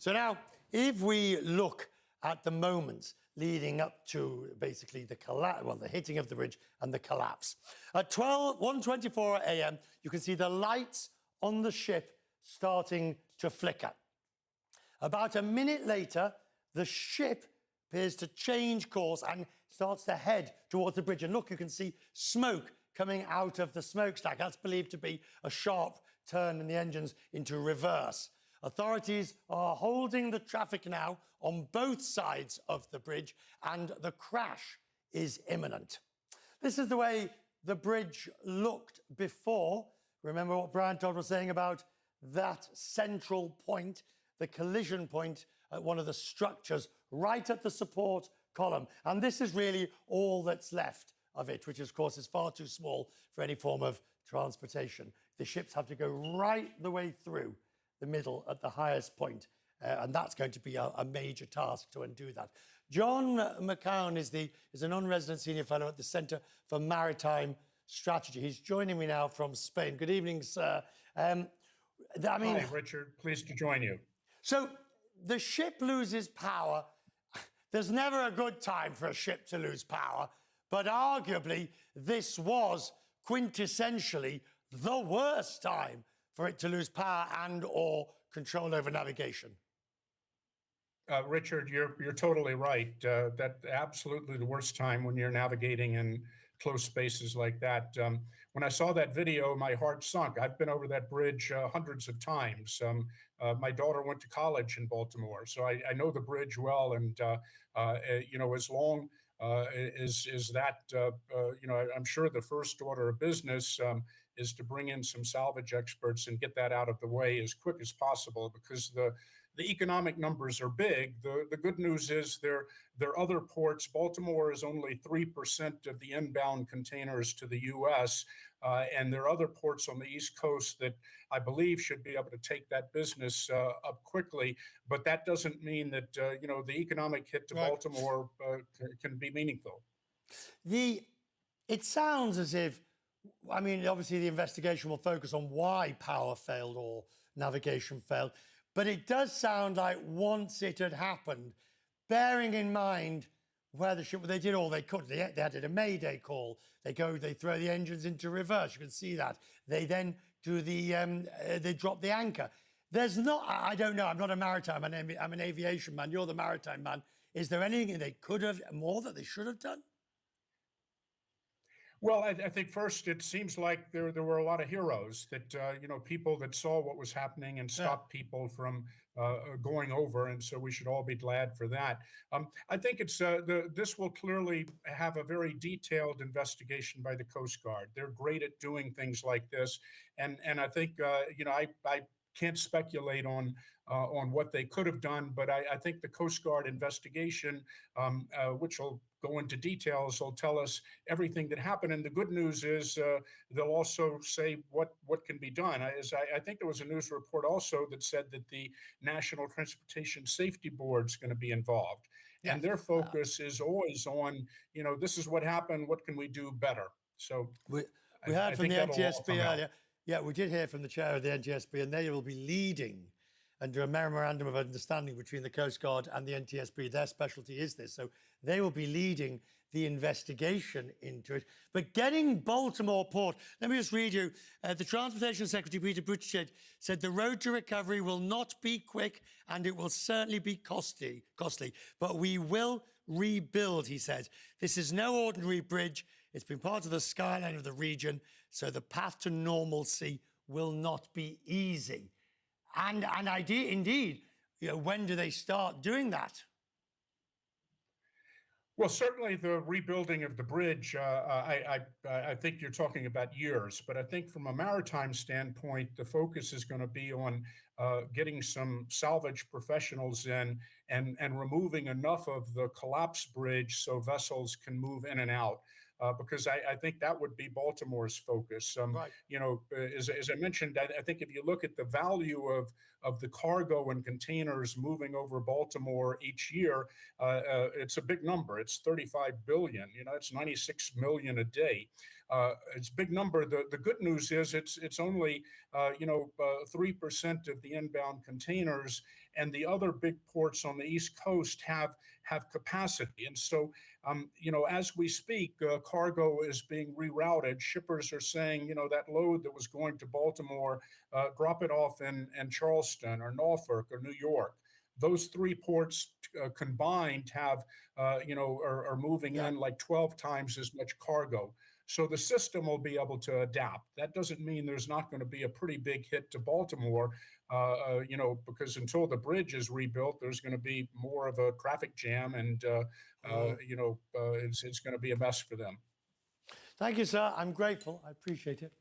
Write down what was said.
So now, if we look at the moments leading up to basically the the hitting of the bridge and the collapse. At 1:24 a.m., you can see the lights on the ship starting to flicker. About a minute later, the ship appears to change course and starts to head towards the bridge. And look, you can see smoke coming out of the smokestack. That's believed to be a sharp turn in the engines into reverse. Authorities are holding the traffic now on both sides of the bridge, and the crash is imminent. This is the way the bridge looked before. Remember what Brian Todd was saying about that central point, the collision point at one of the structures right at the support column. And this is really all that's left of it, which of course is far too small for any form of transportation. The ships have to go right the way through the middle at the highest point, and that's going to be a major task to undo that. John McCown is a non-resident senior fellow at the Centre for Maritime Strategy. He's joining me now from Spain. Good evening, sir. Hi, Richard. Pleased to join you. So the ship loses power. There's never a good time for a ship to lose power, but arguably this was quintessentially the worst time for it to lose power and or control over navigation. Richard, you're totally right. That's absolutely the worst time when you're navigating in close spaces like that. When I saw that video, my heart sunk. I've been over that bridge hundreds of times. My daughter went to college in Baltimore, so I know the bridge well. And as long as that, I'm sure the first order of business is to bring in some salvage experts and get that out of the way as quick as possible, because the economic numbers are big. The good news is there are other ports. Baltimore is only 3% of the inbound containers to the U.S., and there are other ports on the East Coast that I believe should be able to take that business up quickly. But that doesn't mean that the economic hit to Baltimore can be meaningful. It sounds as if, obviously the investigation will focus on why power failed or navigation failed, but it does sound like once it had happened, bearing in mind where the ship, they did all they could. They added a Mayday Call. They throw the engines into reverse. You can see that. They then do they drop the anchor. There's not, I don't know, I'm not a maritime, I'm an aviation man. You're the maritime man. Is there anything they could have, more that they should have done? Well, I think first it seems like there were a lot of heroes that people that saw what was happening and stopped people from going over, and so we should all be glad for that. I think it's this will clearly have a very detailed investigation by the Coast Guard. They're great at doing things like this, and I think I can't speculate on what they could have done, but I think the Coast Guard investigation, which will go into details, will tell us everything that happened. And the good news is they'll also say what can be done. I think there was a news report also that said that the National Transportation Safety Board is going to be involved. Yes. And their focus is always on, this is what happened, what can we do better? So we heard from the NTSB earlier. Yeah, we did hear from the chair of the NTSB, and they will be leading under a memorandum of understanding between the Coast Guard and the NTSB. Their specialty is this. So they will be leading the investigation into it. But getting Baltimore Port, let me just read you. The Transportation Secretary, Peter Buttigieg, said the road to recovery will not be quick and it will certainly be costly. But we will rebuild, he said. This is no ordinary bridge. It's been part of the skyline of the region, so the path to normalcy will not be easy. And indeed, when do they start doing that? Well, certainly the rebuilding of the bridge, I think you're talking about years, but I think from a maritime standpoint, the focus is going to be on getting some salvage professionals in and removing enough of the collapsed bridge so vessels can move in and out. Because I think that would be Baltimore's focus. Right. As I mentioned, I think if you look at the value of the cargo and containers moving over Baltimore each year, it's a big number. It's 35 billion. It's 96 million a day. It's a big number. The good news is it's only 3% of the inbound containers, and the other big ports on the East Coast have capacity. And so, as we speak, cargo is being rerouted. Shippers are saying, that load that was going to Baltimore, drop it off in Charleston or Norfolk or New York. Those three ports combined have, are moving Yeah. in like 12 times as much cargo. So the system will be able to adapt. That doesn't mean there's not going to be a pretty big hit to Baltimore, because until the bridge is rebuilt, there's going to be more of a traffic jam, and it's going to be a mess for them. Thank you, sir. I'm grateful. I appreciate it.